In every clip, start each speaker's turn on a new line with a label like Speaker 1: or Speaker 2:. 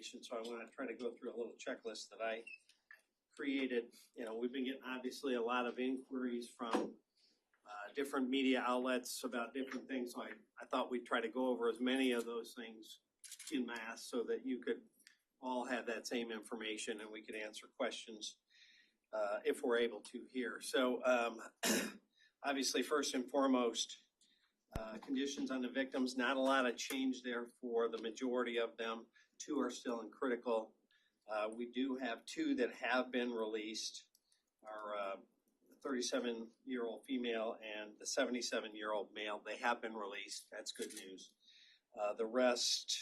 Speaker 1: information, so I want to try to go through a little checklist that I created. You know, we've been getting obviously a lot of inquiries from different media outlets about different things, so I thought we'd try to go over as many of those things in mass so that you could all have that same information and we could answer questions if we're able to here. So obviously, first and foremost, conditions on the victims, not a lot of change there for the majority of them. 2 are still in critical. We do have 2 that have been released. Our 37-year-old female and the 77-year-old male, they have been released. That's good news. The rest,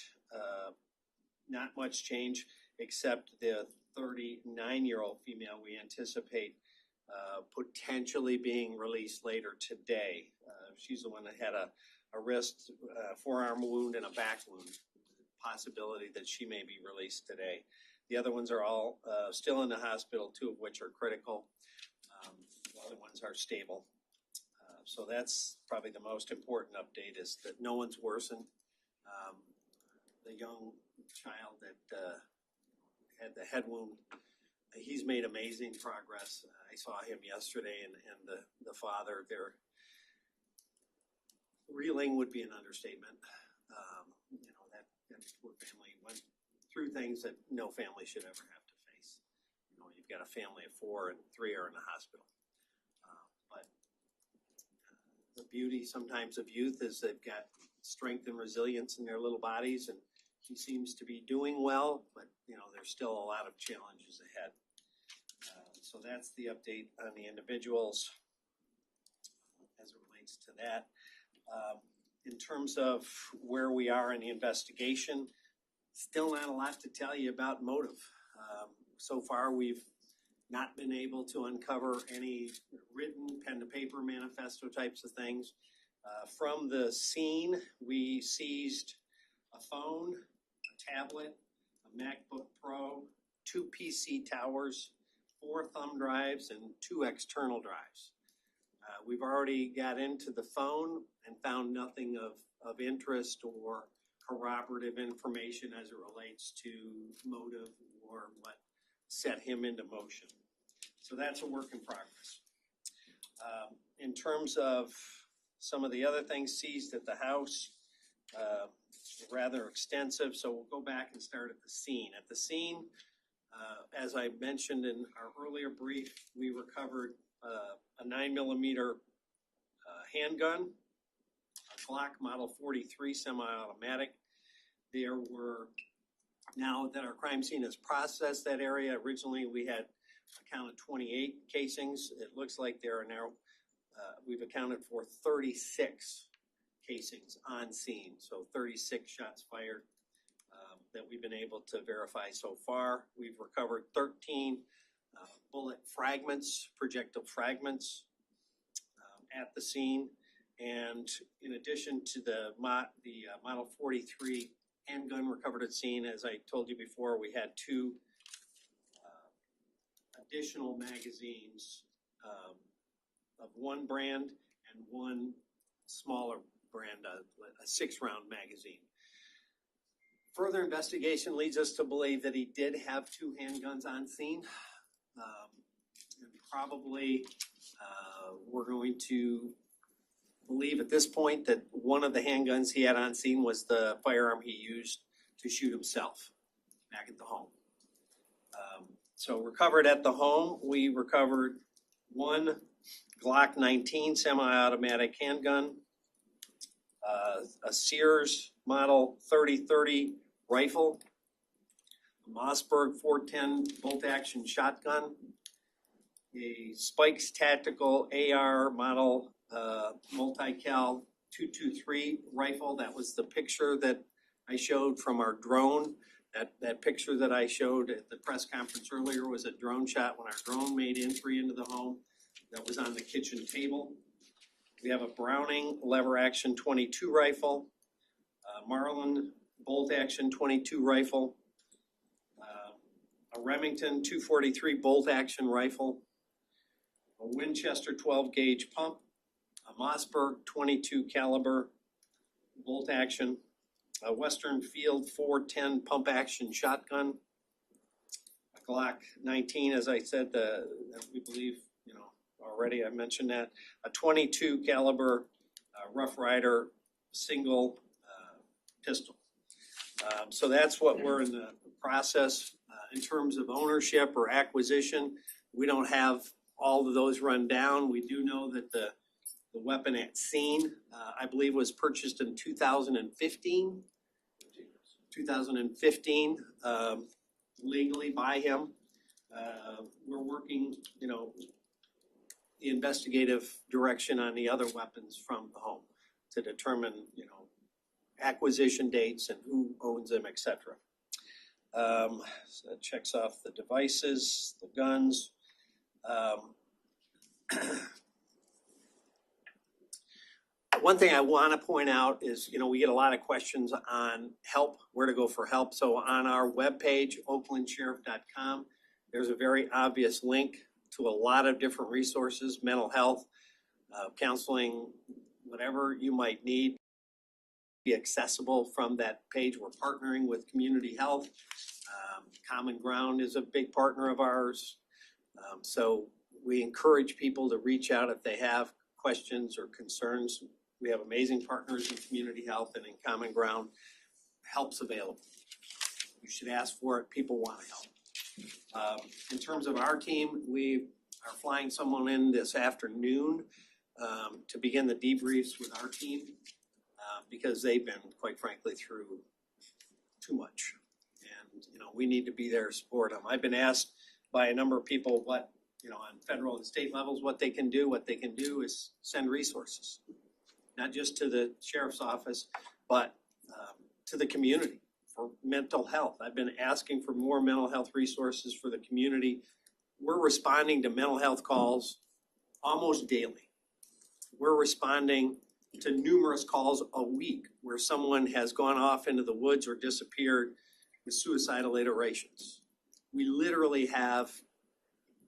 Speaker 1: not much change, except the 39-year-old female we anticipate potentially being released later today. She's the one that had a wrist, forearm wound, and a back wound. Possibility that she may be released today. The other ones are all still in the hospital, 2 of which are critical. The other ones are stable. So that's probably the most important update, is that no one's worsened. The young child that had the head wound, he's made amazing progress. I saw him yesterday, and the father, they're reeling would be an understatement. You know, that poor family went through things that no family should ever have to face. You know, you've got a family of 4 and 3 are in the hospital. But the beauty sometimes of youth is they've got strength and resilience in their little bodies, and he seems to be doing well, but you know, there's still a lot of challenges ahead. So that's the update on the individuals as it relates to that. In terms of where we are in the investigation, still not a lot to tell you about motive. So far, we've not been able to uncover any written pen to paper manifesto types of things. From the scene, we seized a phone, a tablet, a MacBook Pro, 2 PC towers, 4 thumb drives, and 2 external drives. We've already got into the phone and found nothing of interest or corroborative information as it relates to motive or what set him into motion. So that's a work in progress. In terms of some of the other things seized at the house, rather extensive, so we'll go back and start at the scene. At the scene, as I mentioned in our earlier brief, we recovered a 9mm handgun, a Glock Model 43 semi-automatic. There were, now that our crime scene has processed that area, originally we had accounted 28 casings. It looks like there are now, we've accounted for 36 casings on scene, so 36 shots fired that we've been able to verify so far. We've recovered 13 bullet fragments, projectile fragments at the scene. And in addition to the Model 43 handgun recovered at scene, as I told you before, we had 2 additional magazines of 1 brand and 1 smaller brand, a 6-round magazine. Further investigation leads us to believe that he did have 2 handguns on scene. And probably we're going to believe at this point that one of the handguns he had on scene was the firearm he used to shoot himself back at the home. So recovered at the home, we recovered 1 Glock 19 semi-automatic handgun, a Sears Model 3030 rifle, a Mossberg 410 bolt-action shotgun, a Spikes Tactical AR Model multi-cal 223 rifle. That was the picture that I showed from our drone. That picture that I showed at the press conference earlier was a drone shot when our drone made entry into the home. That was on the kitchen table. We have a Browning lever action 22 rifle, Marlin bolt action 22 rifle, a Remington 243 bolt action rifle, a Winchester 12 gauge pump, a Mossberg 22 caliber bolt action, a Western Field 410 pump action shotgun, a Glock 19, as I said, we believe, already I mentioned that, a 22 caliber Rough Rider single pistol. So that's what we're in the process. In terms of ownership or acquisition, we don't have all of those run down. We do know that the weapon at scene, I believe, was purchased in 2015. 2015, legally by him. We're working, the investigative direction on the other weapons from the home to determine, acquisition dates and who owns them, etc. So that checks off the devices, the guns. One thing I want to point out is, we get a lot of questions on help, where to go for help. So on our webpage, oaklandsheriff.com, there's a very obvious link to a lot of different resources, mental health, counseling, whatever you might need, be accessible from that page. We're partnering with Community Health. Common Ground is a big partner of ours. So we encourage people to reach out if they have questions or concerns. We have amazing partners in Community Health and in Common Ground. Help's available. You should ask for it. People want to help. In terms of our team, we are flying someone in this afternoon to begin the debriefs with our team because they've been, quite frankly, through too much. And, we need to be there to support them. I've been asked by a number of people what, on federal and state levels, what they can do. What they can do is send resources, not just to the sheriff's office, but to the community for mental health. I've been asking for more mental health resources for the community. We're responding to mental health calls almost daily. We're responding to numerous calls a week where someone has gone off into the woods or disappeared with suicidal iterations. We literally have,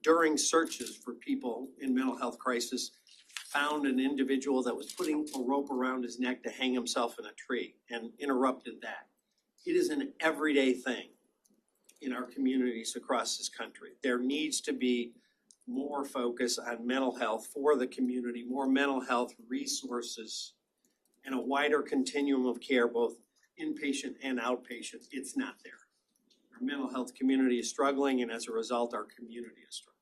Speaker 1: during searches for people in mental health crisis, found an individual that was putting a rope around his neck to hang himself in a tree and interrupted that. It is an everyday thing in our communities across this country. There needs to be more focus on mental health for the community, more mental health resources, and a wider continuum of care, both inpatient and outpatient. It's not there. Our mental health community is struggling, and as a result, our community is struggling.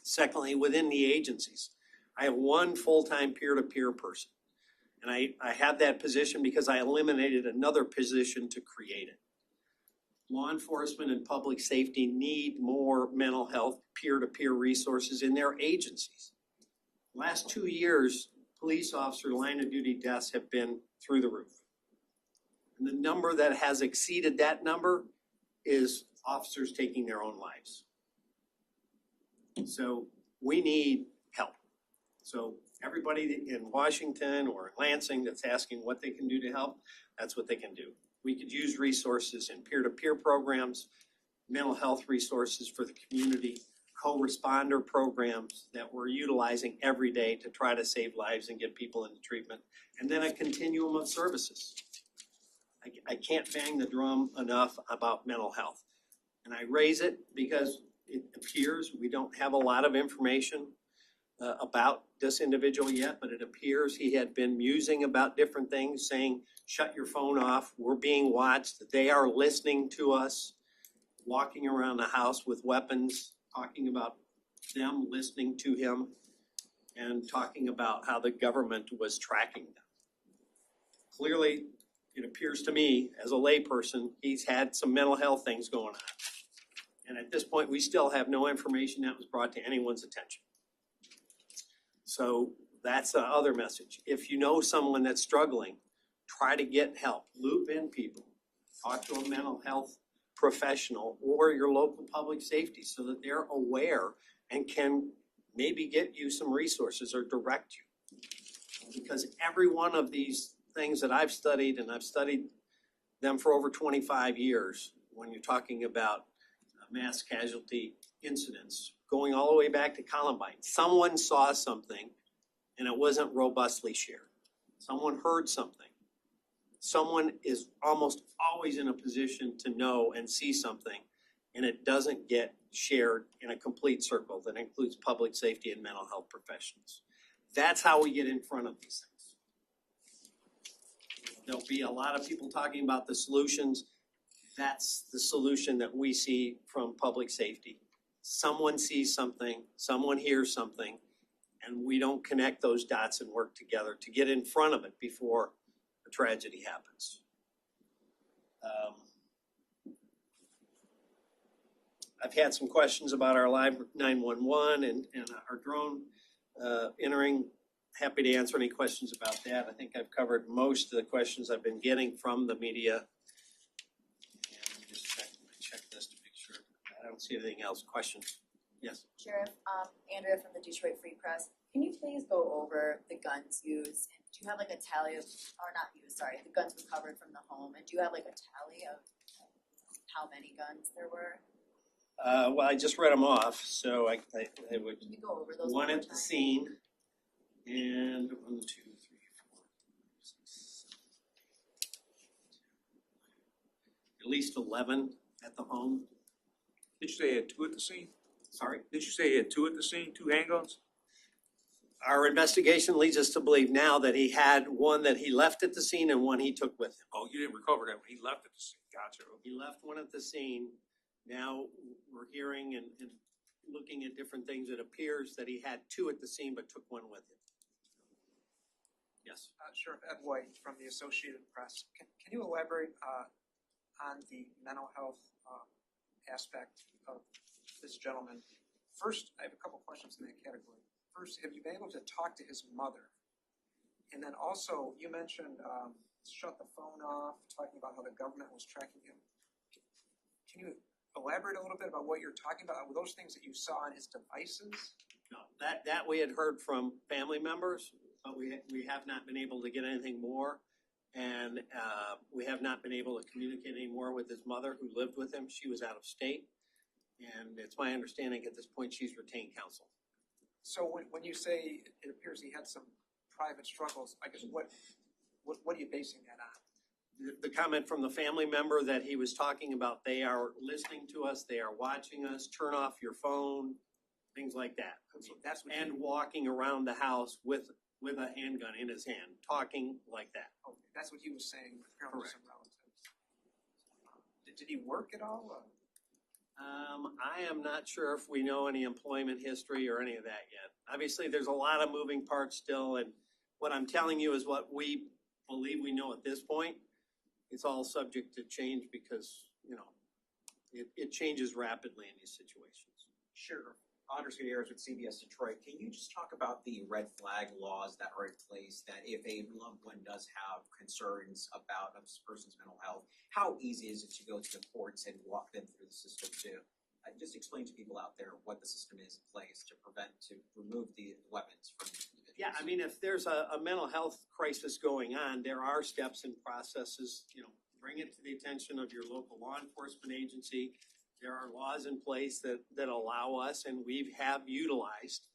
Speaker 1: Secondly, within the agencies, I have one full-time peer-to-peer person. And I have that position because I eliminated another position to create it. Law enforcement and public safety need more mental health peer-to-peer resources in their agencies. Last 2 years, police officer line of duty deaths have been through the roof. And the number that has exceeded that number is officers taking their own lives. So we need help. So everybody in Washington or Lansing that's asking what they can do to help, that's what they can do. We could use resources in peer-to-peer programs, mental health resources for the community, co-responder programs that we're utilizing every day to try to save lives and get people into treatment, and then a continuum of services. I can't bang the drum enough about mental health. And I raise it because it appears we don't have a lot of information about this individual yet, but it appears he had been musing about different things, saying, shut your phone off, we're being watched, they are listening to us, walking around the house with weapons, talking about them listening to him, and talking about how the government was tracking them. Clearly, it appears to me, as a layperson, he's had some mental health things going on. And at this point, we still have no information that was brought to anyone's attention. So that's the other message. If you know someone that's struggling, try to get help. Loop in people. Talk to a mental health professional or your local public safety so that they're aware and can maybe get you some resources or direct you. Because every one of these things that I've studied, and I've studied them for over 25 years, when you're talking about mass casualty incidents, going all the way back to Columbine. Someone saw something and it wasn't robustly shared. Someone heard something. someone is almost always in a position to know and see something, and it doesn't get shared in a complete circle that includes public safety and mental health professionals. That's how we get in front of these things. There'll be a lot of people talking about the solutions. That's the solution that we see from public safety. Someone sees something, someone hears something, and we don't connect those dots and work together to get in front of it before a tragedy happens. I've had some questions about our live 911 and our drone entering. Happy to answer any questions about that. I think I've covered most of the questions I've been getting from the media. And let me just check this to make sure. I don't see anything else. Questions? Yes.
Speaker 2: Sheriff, Andrea from the Detroit Free Press. Can you please go over the guns used? Do you have like a tally of, or not used, sorry, the guns recovered from the home, and do you have like a tally of how many guns there were?
Speaker 1: Well, I just read them off, so I would.
Speaker 2: Can you go over those?
Speaker 1: One at the scene, and 1, 2, 3, 4, 5, 6, 7, 8, 9, 10, at least 11 at the home.
Speaker 3: Did you say he had 2 at the scene?
Speaker 1: Sorry?
Speaker 3: Did you say he had 2 at the scene, 2 handguns?
Speaker 1: Our investigation leads us to believe now that he had one that he left at the scene and one he took with him.
Speaker 3: Oh, you didn't recover that when he left at the scene. Gotcha.
Speaker 1: He left one at the scene. Now we're hearing and looking at different things. It appears that he had 2 at the scene but took one with him. Yes.
Speaker 4: Sheriff Ed White from the Associated Press. Can you elaborate on the mental health aspect of this gentleman? First, I have a couple questions in that category. First, have you been able to talk to his mother? And then also, you mentioned shut the phone off, talking about how the government was tracking him. Can you elaborate a little bit about what you're talking about? Were those things that you saw on his devices?
Speaker 1: No, that we had heard from family members, but we have not been able to get anything more. And we have not been able to communicate anymore with his mother who lived with him. She was out of state. And it's my understanding at this point she's retained counsel.
Speaker 4: So when you say it appears he had some private struggles, I guess what are you basing that on?
Speaker 1: The comment from the family member that he was talking about, they are listening to us, they are watching us, turn off your phone, things like that.
Speaker 4: That's what
Speaker 1: and walking around the house with a handgun in his hand, talking like that.
Speaker 4: Okay, that's what he was saying with apparently
Speaker 1: Correct.
Speaker 4: some relatives. Did he work at all?
Speaker 1: I am not sure if we know any employment history or any of that yet. Obviously, there's a lot of moving parts still, and what I'm telling you is what we believe we know at this point. It's all subject to change because, it changes rapidly in these situations.
Speaker 5: Sure. Anders Gutierrez with CBS Detroit. Can you just talk about the red flag laws that are in place that if a loved one does have concerns about a person's mental health, how easy is it to go to the courts and walk them through the system to just explain to people out there what the system is in place to remove the weapons from individuals?
Speaker 1: Yeah, I mean, if there's a mental health crisis going on, there are steps and processes, bring it to the attention of your local law enforcement agency. There are laws in place that allow us, and we have utilized,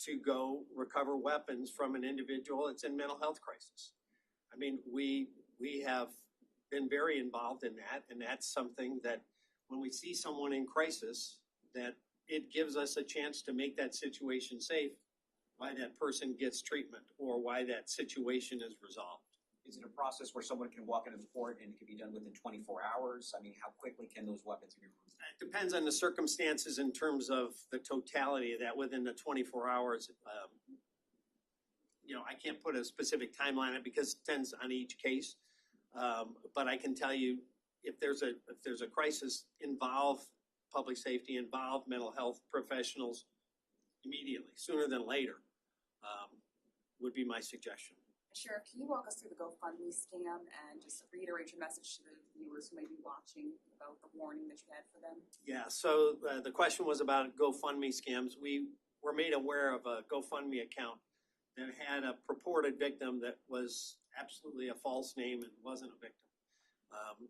Speaker 1: to go recover weapons from an individual that's in mental health crisis. I mean, we have been very involved in that, and that's something that when we see someone in crisis, that it gives us a chance to make that situation safe, why that person gets treatment or why that situation is resolved.
Speaker 5: Is it a process where someone can walk into the court and it can be done within 24 hours? I mean, how quickly can those weapons be removed?
Speaker 1: It depends on the circumstances in terms of the totality of that within the 24 hours. I can't put a specific timeline on it because it depends on each case. But I can tell you if there's a crisis, involve public safety, involve mental health professionals immediately, sooner than later, would be my suggestion.
Speaker 6: Sheriff, can you walk us through the GoFundMe scam and just reiterate your message to the viewers who may be watching about the warning that you had for them?
Speaker 1: Yeah, so the question was about GoFundMe scams. We were made aware of a GoFundMe account that had a purported victim that was absolutely a false name and wasn't a victim.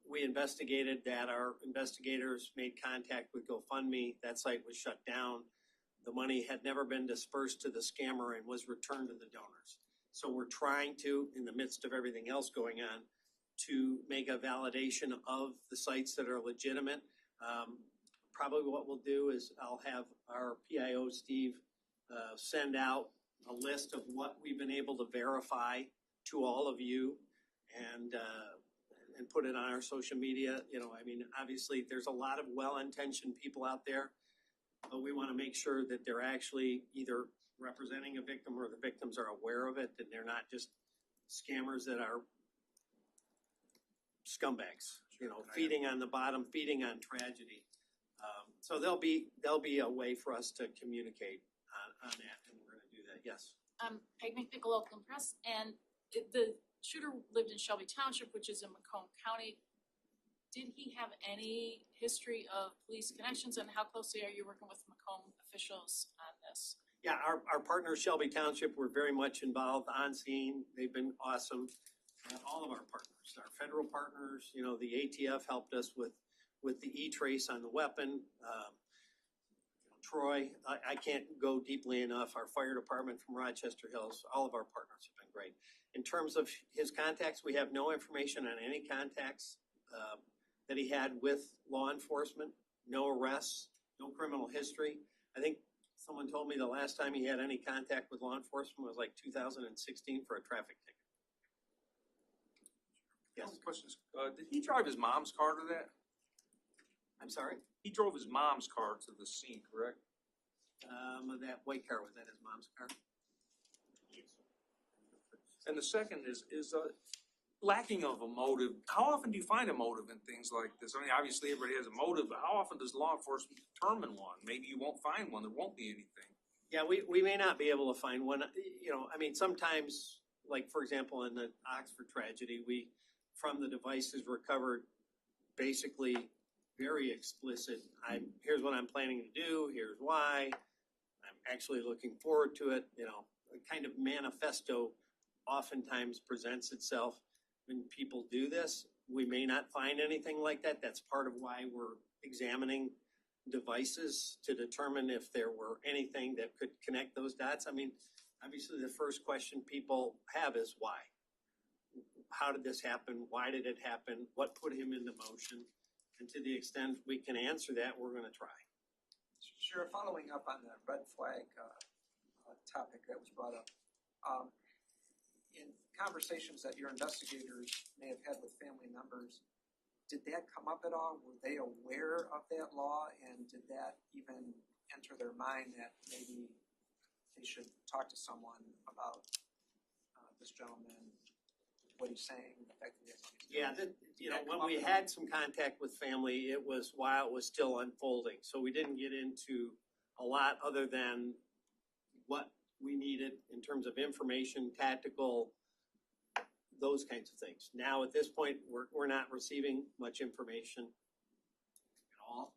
Speaker 1: We investigated that. Our investigators made contact with GoFundMe. That site was shut down. The money had never been dispersed to the scammer and was returned to the donors. So we're trying to, in the midst of everything else going on, to make a validation of the sites that are legitimate. Probably what we'll do is I'll have our PIO, Steve, send out a list of what we've been able to verify to all of you and put it on our social media. You know, I mean, obviously there's a lot of well-intentioned people out there, but we want to make sure that they're actually either representing a victim or the victims are aware of it, and they're not just scammers that are scumbags, you know, feeding on the bottom, feeding on tragedy. So there'll be a way for us to communicate on that, and we're going to do that. Yes.
Speaker 7: Peg McNichol, Oakland Press, and the shooter lived in Shelby Township, which is in Macomb County. Did he have any history of police connections, and how closely are you working with Macomb officials on this?
Speaker 1: Yeah, our partner Shelby Township, we're very much involved on scene. They've been awesome. All of our partners, our federal partners, you know, the ATF helped us with the E-trace on the weapon. Troy, I can't go deeply enough. Our fire department from Rochester Hills, all of our partners have been great. In terms of his contacts, we have no information on any contacts that he had with law enforcement, no arrests, no criminal history. I think someone told me the last time he had any contact with law enforcement was like 2016 for a traffic ticket. Yes.
Speaker 3: Questions, did he drive his mom's car to that?
Speaker 1: I'm sorry?
Speaker 3: He drove his mom's car to the scene, correct?
Speaker 1: That white car, was that his mom's car?
Speaker 3: And the second is lacking of a motive. How often do you find a motive in things like this? I mean, obviously everybody has a motive, but how often does law enforcement determine one? Maybe you won't find one, there won't be anything.
Speaker 1: Yeah, we may not be able to find one. You know, I mean, sometimes, like for example, in the Oxford tragedy, from the devices recovered, basically very explicit. Here's what I'm planning to do. Here's why. I'm actually looking forward to it. You know, a kind of manifesto oftentimes presents itself when people do this. We may not find anything like that. That's part of why we're examining devices to determine if there were anything that could connect those dots. I mean, obviously the first question people have is why? How did this happen? Why did it happen? What put him into motion? And to the extent we can answer that, we're going to try.
Speaker 4: Sure, following up on the red flag topic that was brought up. In conversations that your investigators may have had with family members, did that come up at all? Were they aware of that law, and did that even enter their mind that maybe they should talk to someone about this gentleman, what he's saying, the fact that he has
Speaker 1: Yeah, when we had some contact with family, it was while it was still unfolding. So we didn't get into a lot other than what we needed in terms of information, tactical, those kinds of things. Now at this point, we're not receiving much information at all.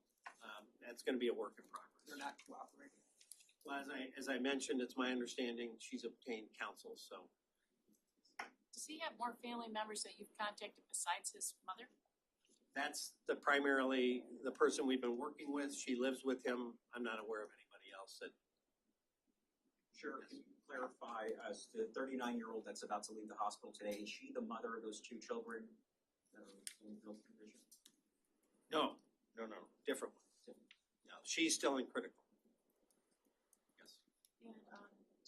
Speaker 1: That's going to be a work in progress.
Speaker 4: They're not cooperating.
Speaker 1: Well, as I mentioned, it's my understanding she's obtained counsel. So.
Speaker 7: Does he have more family members that you've contacted besides his mother?
Speaker 1: That's primarily the person we've been working with. She lives with him. I'm not aware of anybody else that.
Speaker 5: Sure, can you clarify, as the 39-year-old that's about to leave the hospital today, is she the mother of those two children that are in health condition?
Speaker 1: No, different one. No, she's still in critical. Yes.
Speaker 2: And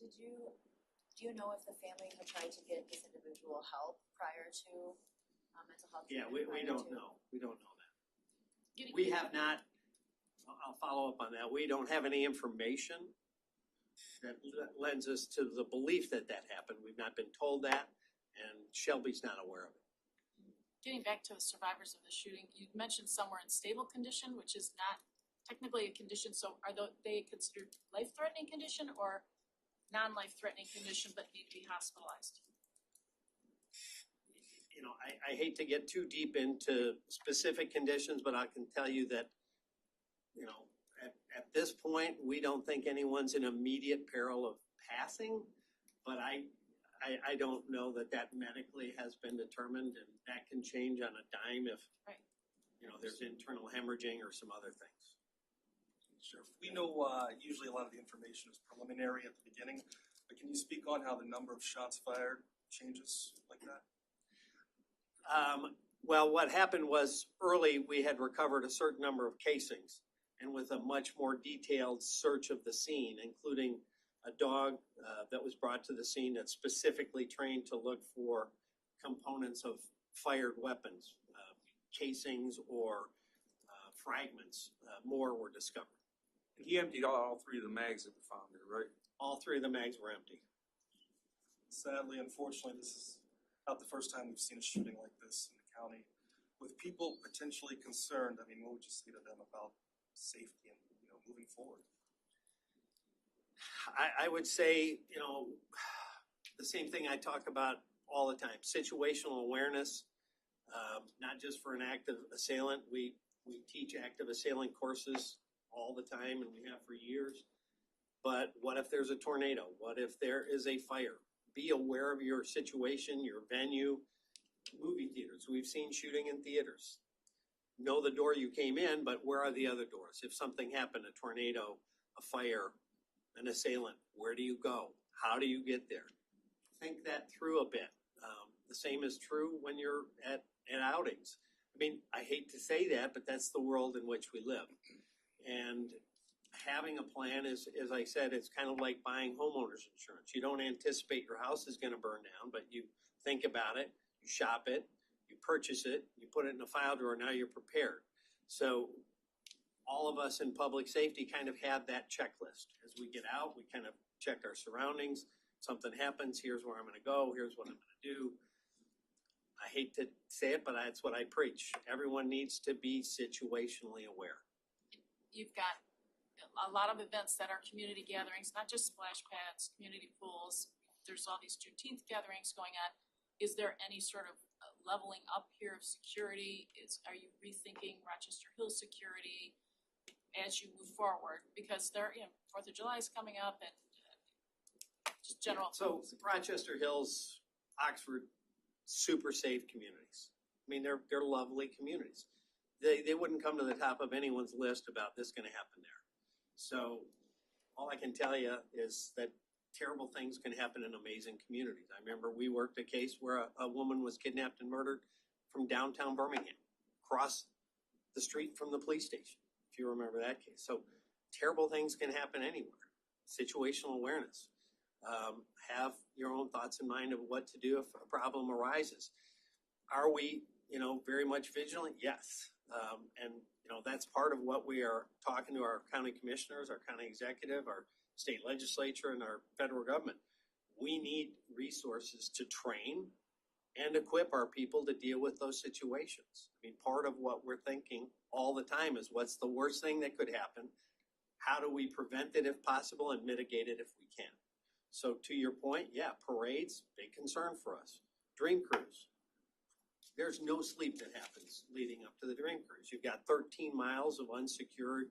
Speaker 2: do you know if the family had tried to get this individual help prior to mental health?
Speaker 1: Yeah, we don't know. We don't know that.
Speaker 7: Getting-
Speaker 1: We have not, I'll follow up on that. We don't have any information that lends us to the belief that happened. We've not been told that, and Shelby's not aware of it.
Speaker 7: Getting back to the survivors of the shooting, you mentioned some were in stable condition, which is not technically a condition. So are they considered life-threatening condition or non-life-threatening condition but need to be hospitalized?
Speaker 1: You know, I hate to get too deep into specific conditions, but I can tell you that, you know, at this point, we don't think anyone's in immediate peril of passing, but I don't know that medically has been determined, and that can change on a dime if,
Speaker 7: Right.
Speaker 1: you know, there's internal hemorrhaging or some other things.
Speaker 8: Sure. We know usually a lot of the information is preliminary at the beginning, but can you speak on how the number of shots fired changes like that?
Speaker 1: Well, what happened was early we had recovered a certain number of casings, and with a much more detailed search of the scene, including a dog that was brought to the scene that's specifically trained to look for components of fired weapons, casings or fragments, more were discovered.
Speaker 3: And he emptied all three of the mags that were found there, right?
Speaker 1: All three of the mags were empty.
Speaker 8: Sadly, unfortunately, this is not the first time we've seen a shooting like this in the county. With people potentially concerned, I mean, what would you say to them about safety and, moving forward?
Speaker 1: I would say, the same thing I talk about all the time, situational awareness, not just for an active assailant. We teach active assailant courses all the time, and we have for years. But what if there's a tornado? What if there is a fire? Be aware of your situation, your venue. Movie theaters, we've seen shooting in theaters. Know the door you came in, but where are the other doors? If something happened, a tornado, a fire, an assailant, where do you go? How do you get there? Think that through a bit. The same is true when you're at outings. I mean, I hate to say that, but that's the world in which we live. And having a plan is, as I said, it's kind of like buying homeowners insurance. You don't anticipate your house is going to burn down, but you think about it, you shop it, you purchase it, you put it in a file drawer, now you're prepared. So all of us in public safety kind of had that checklist. As we get out, we kind of check our surroundings. Something happens, here's where I'm going to go, here's what I'm going to do. I hate to say it, but that's what I preach. Everyone needs to be situationally aware.
Speaker 7: You've got a lot of events that are community gatherings, not just splash pads, community pools. There's all these Juneteenth gatherings going on. Is there any sort of leveling up here of security? Are you rethinking Rochester Hills security as you move forward? Because 4th of July is coming up, and just general.
Speaker 1: So Rochester Hills, Oxford, super safe communities. I mean, they're lovely communities. They wouldn't come to the top of anyone's list about this going to happen there. So all I can tell you is that terrible things can happen in amazing communities. I remember we worked a case where a woman was kidnapped and murdered from downtown Birmingham, across the street from the police station, if you remember that case. So terrible things can happen anywhere. Situational awareness. Have your own thoughts in mind of what to do if a problem arises. Are we, very much vigilant? Yes. And that's part of what we are talking to our county commissioners, our county executive, our state legislature, and our federal government. We need resources to train and equip our people to deal with those situations. I mean, part of what we're thinking all the time is what's the worst thing that could happen? How do we prevent it if possible and mitigate it if we can? So to your point, yeah, parades, big concern for us. Dream Cruise. There's no sleep that happens leading up to the Dream Cruise. You've got 13 miles of unsecured,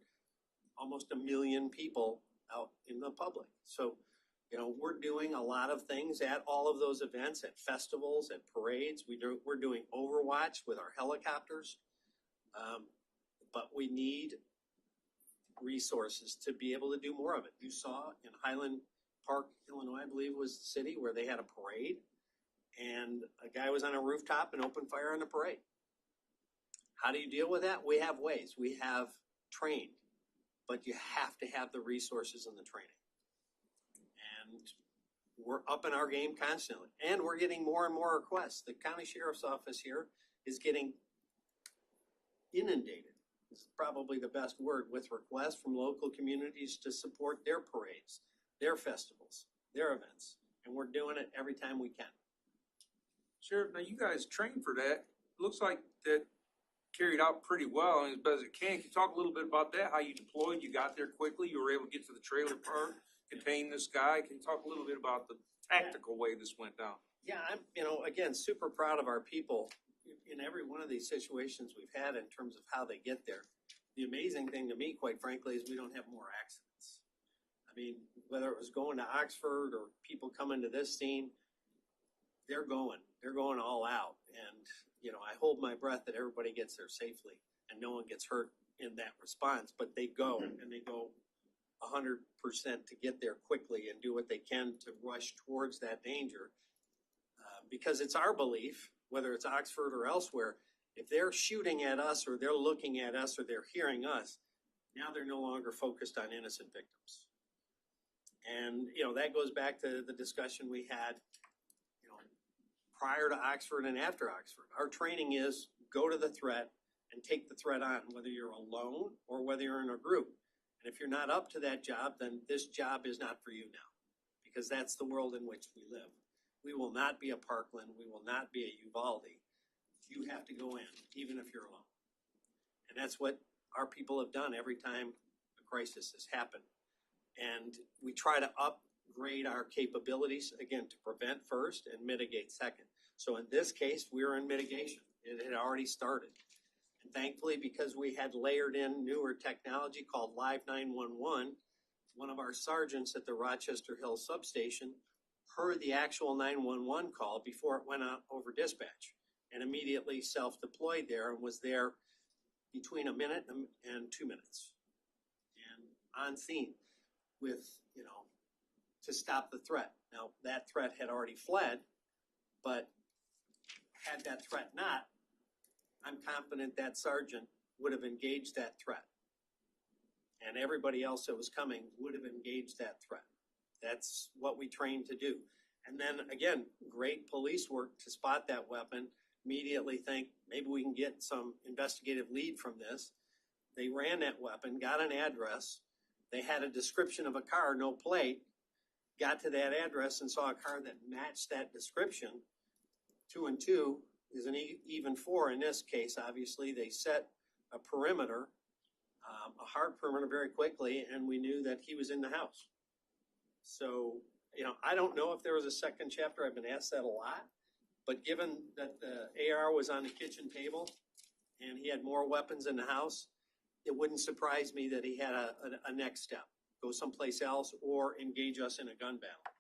Speaker 1: almost 1 million people out in the public. So, we're doing a lot of things at all of those events, at festivals, at parades. We're doing overwatch with our helicopters, but we need resources to be able to do more of it. You saw in Highland Park, Illinois, I believe was the city, where they had a parade, and a guy was on a rooftop and opened fire on the parade. How do you deal with that? We have ways. We have trained, but you have to have the resources and the training. And we're up in our game constantly, and we're getting more and more requests. The county sheriff's office here is getting inundated. This is probably the best word, with requests from local communities to support their parades, their festivals, their events, and we're doing it every time we can.
Speaker 3: Sheriff, now you guys trained for that. Looks like that carried out pretty well, and as best it can. Can you talk a little bit about that? How you deployed? You got there quickly. You were able to get to the trailer park, contain this guy. Can you talk a little bit about the tactical way this went down?
Speaker 1: Yeah, I'm, again, super proud of our people in every one of these situations we've had in terms of how they get there. The amazing thing to me, quite frankly, is we don't have more accidents. I mean, whether it was going to Oxford or people coming to this scene, they're going all out. And, I hold my breath that everybody gets there safely and no one gets hurt in that response, but they go and they go 100% to get there quickly and do what they can to rush towards that danger. Because it's our belief, whether it's Oxford or elsewhere, if they're shooting at us or they're looking at us or they're hearing us, now they're no longer focused on innocent victims. And, that goes back to the discussion we had, prior to Oxford and after Oxford. Our training is go to the threat and take the threat on, whether you're alone or whether you're in a group. And if you're not up to that job, then this job is not for you now, because that's the world in which we live. We will not be a Parkland. We will not be a Uvalde. You have to go in, even if you're alone. And that's what our people have done every time a crisis has happened. And we try to upgrade our capabilities, again, to prevent first and mitigate second. So in this case, we were in mitigation. It had already started. And thankfully, because we had layered in newer technology called Live 911, one of our sergeants at the Rochester Hill substation heard the actual 911 call before it went out over dispatch and immediately self-deployed there and was there between a minute and 2 minutes and on scene with, to stop the threat. Now, that threat had already fled, but had that threat not, I'm confident that sergeant would have engaged that threat. And everybody else that was coming would have engaged that threat. That's what we trained to do. And then again, great police work to spot that weapon, immediately think maybe we can get some investigative lead from this. They ran that weapon, got an address. They had a description of a car, no plate, got to that address and saw a car that matched that description. 2 and 2 is an even 4 in this case. Obviously, they set a perimeter, a hard perimeter very quickly, and we knew that he was in the house. So, I don't know if there was a second chapter. I've been asked that a lot. But given that the AR was on the kitchen table and he had more weapons in the house, it wouldn't surprise me that he had a next step, go someplace else or engage us in a gun battle.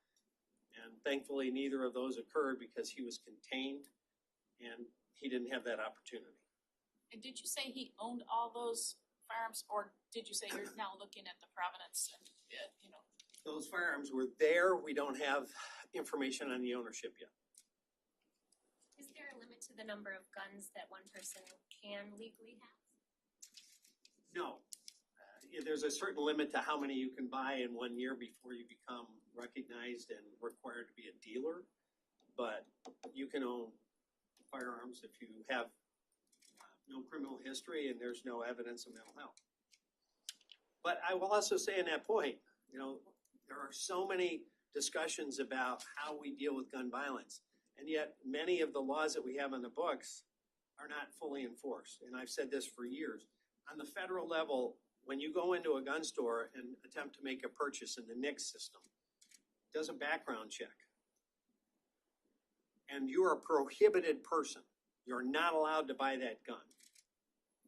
Speaker 1: And thankfully, neither of those occurred because he was contained and he didn't have that opportunity.
Speaker 7: And did you say he owned all those firearms, or did you say you're now looking at the provenance and,
Speaker 1: Those firearms were there. We don't have information on the ownership yet.
Speaker 9: Is there a limit to the number of guns that one person can legally have?
Speaker 1: No. There's a certain limit to how many you can buy in 1 year before you become recognized and required to be a dealer. But you can own firearms if you have no criminal history and there's no evidence of mental health. But I will also say in that point, there are so many discussions about how we deal with gun violence, and yet many of the laws that we have on the books are not fully enforced. And I've said this for years. On the federal level, when you go into a gun store and attempt to make a purchase in the NICS system, it does a background check. And you're a prohibited person. You're not allowed to buy that gun.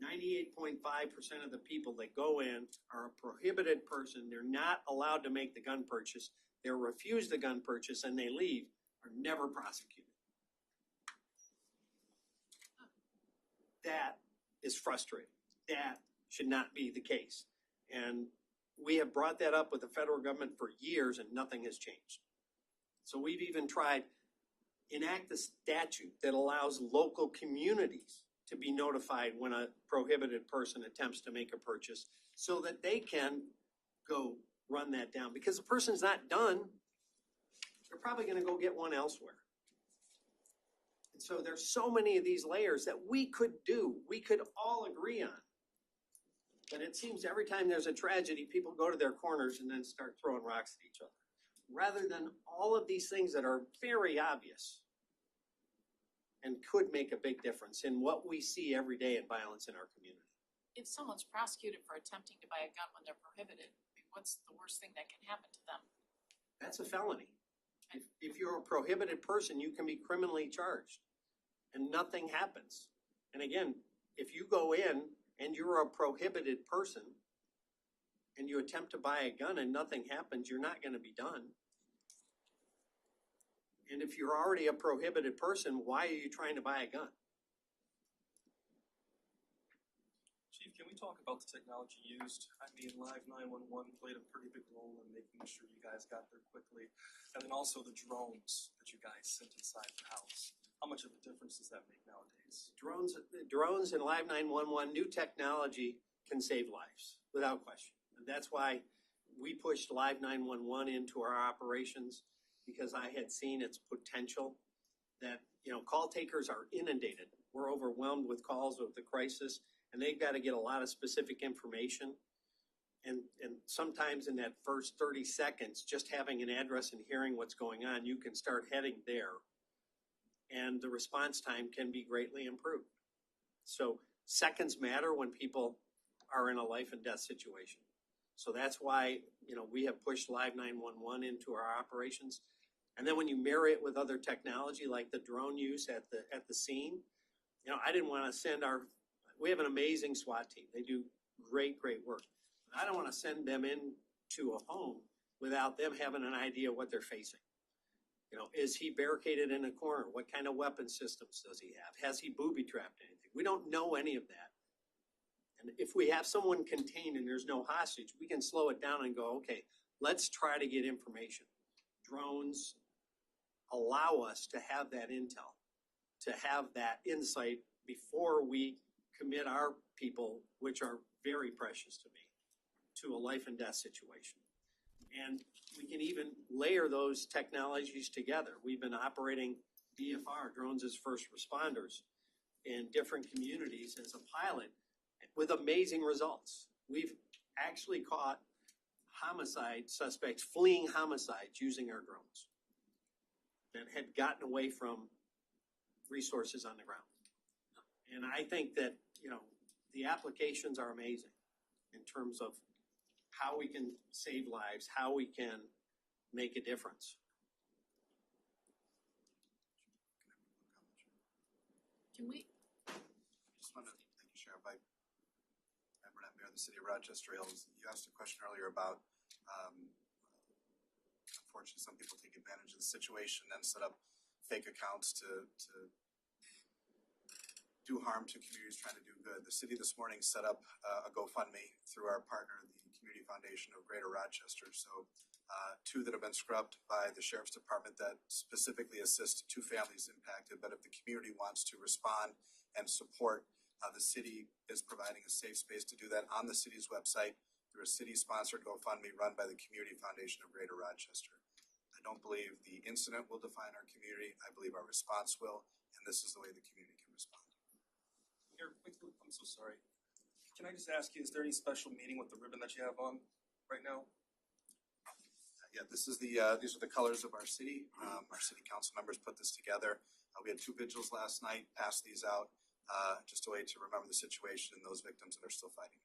Speaker 1: 98.5% of the people that go in are a prohibited person. They're not allowed to make the gun purchase. They're refused the gun purchase and they leave, are never prosecuted. That is frustrating. That should not be the case. And we have brought that up with the federal government for years and nothing has changed. So we've even tried enact a statute that allows local communities to be notified when a prohibited person attempts to make a purchase so that they can go run that down. Because the person's not done, they're probably going to go get one elsewhere. And so there's so many of these layers that we could do, we could all agree on. But it seems every time there's a tragedy, people go to their corners and then start throwing rocks at each other. Rather than all of these things that are very obvious and could make a big difference in what we see every day in violence in our community.
Speaker 7: if someone's prosecuted for attempting to buy a gun when they're prohibited, what's the worst thing that can happen to them?
Speaker 1: That's a felony. If you're a prohibited person, you can be criminally charged and nothing happens. And again, if you go in and you're a prohibited person and you attempt to buy a gun and nothing happens, you're not going to be done. And if you're already a prohibited person, why are you trying to buy a gun?
Speaker 8: Chief, can we you talk about the technology used? I mean, Live 911 played a pretty big role in making sure you guys got there quickly. And then also the drones that you guys sent inside the house. How much of a difference does that make nowadays?
Speaker 1: Drones and Live 911, new technology can save lives, without question. And that's why we pushed Live 911 into our operations, because I had seen its potential that, call takers are inundated. We're overwhelmed with calls with the crisis, and they've got to get a lot of specific information. And sometimes in that first 30 seconds, just having an address and hearing what's going on, you can start heading there. And the response time can be greatly improved. So seconds matter when people are in a life and death situation. So that's why, we have pushed Live 911 into our operations. And then when you marry it with other technology like the drone use at the scene, I didn't want to we have an amazing SWAT team. They do great work. I don't want to send them into a home without them having an idea what they're facing. Is he barricaded in a corner? What kind of weapon systems does he have? Has he booby-trapped anything? We don't know any of that. And if we have someone contained and there's no hostage, we can slow it down and go, okay, let's try to get information. Drones allow us to have that intel, to have that insight before we commit our people, which are very precious to me, to a life and death situation. And we can even layer those technologies together. We've been operating DFR, drones as first responders, in different communities as a pilot with amazing results. We've actually caught homicide suspects fleeing homicides using our drones that had gotten away from resources on the ground. And I think that, the applications are amazing in terms of how we can save lives, how we can make a difference.
Speaker 7: Can we,
Speaker 10: Just want to thank you, Sheriff. I'm Burnett, Mayor of the City of Rochester. You asked a question earlier about, unfortunately, some people take advantage of the situation and set up fake accounts to do harm to communities trying to do good. The city this morning set up a GoFundMe through our partner, the Community Foundation of Greater Rochester. So two that have been scrubbed by the Sheriff's Department that specifically assist two families impacted. But if the community wants to respond and support, the city is providing a safe space to do that on the city's website through a city-sponsored GoFundMe run by the Community Foundation of Greater Rochester. I don't believe the incident will define our community. I believe our response will, and this is the way the community can respond.
Speaker 8: Eric, quickly, I'm so sorry. Can I just ask you, is there any special meaning with the ribbon that you have on right now?
Speaker 10: Yeah, these are the colors of our city. Our city council members put this together. We had 2 vigils last night, passed these out, just a way to remember the situation and those victims that are still fighting.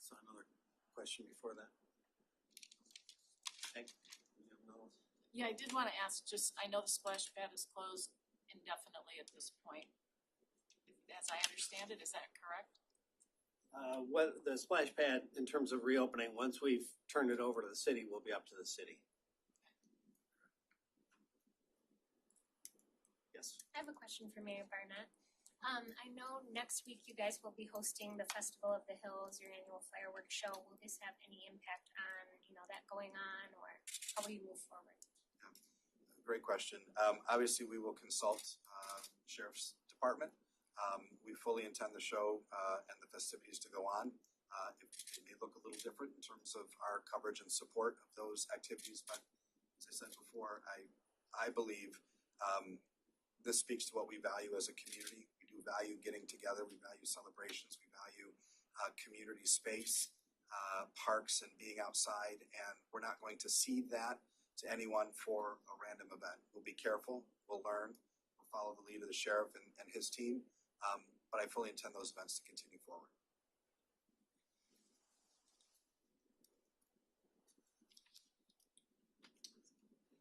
Speaker 1: So another question before that. Okay.
Speaker 7: yeah, I did want to ask, I know the splash pad is closed indefinitely at this point. As I understand it, is that correct?
Speaker 1: What the splash pad, in terms of reopening, once we've turned it over to the city, will be up to the city. Yes.
Speaker 9: I have a question for Mayor Barnett. I know next week you guys will be hosting the Festival of the Hills, your annual fireworks show. Will this have any impact on, that going on, or how will you move forward?
Speaker 10: Great question. Obviously, we will consult Sheriff's Department. We fully intend the show and the festivities to go on. It may look a little different in terms of our coverage and support of those activities, but as I said before, I believe this speaks to what we value as a community. We do value getting together. We value celebrations. We value community space, parks, and being outside. And we're not going to cede that to anyone for a random event. We'll be careful. We'll learn. We'll follow the lead of the sheriff and his team. But I fully intend those events to continue forward.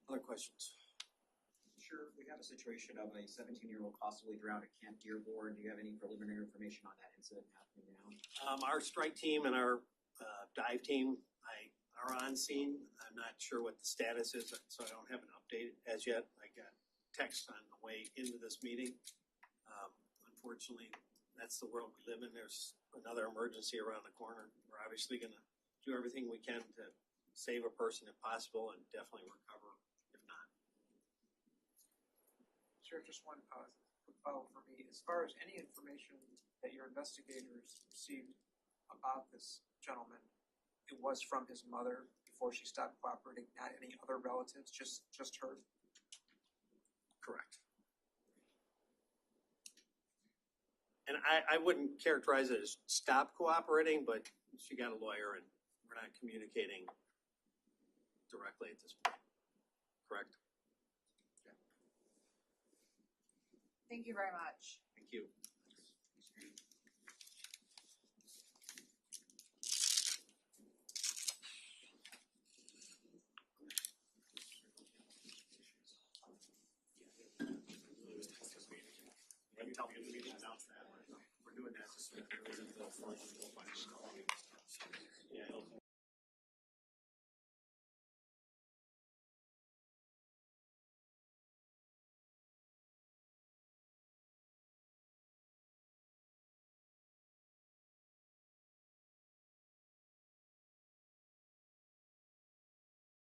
Speaker 1: Other questions?
Speaker 5: Sure, we have a situation of a 17-year-old possibly drowned at Camp Dearborn. Do you have any preliminary information on that incident happening now?
Speaker 1: Our strike team and our dive team are on scene. I'm not sure what the status is, so I don't have an update as yet. I got text on the way into this meeting. Unfortunately, that's the world we live in. There's another emergency around the corner. We're obviously gonna do everything we can to save a person if possible and definitely recover if not.
Speaker 4: Sure, just one quick follow for me. As far as any information that your investigators received about this gentleman, it was from his mother before she stopped cooperating, not any other relatives, just her?
Speaker 1: Correct. And I wouldn't characterize it as stop cooperating, but she got a lawyer and we're not communicating directly at this point. Correct?
Speaker 2: Thank you very much.
Speaker 1: Thank you.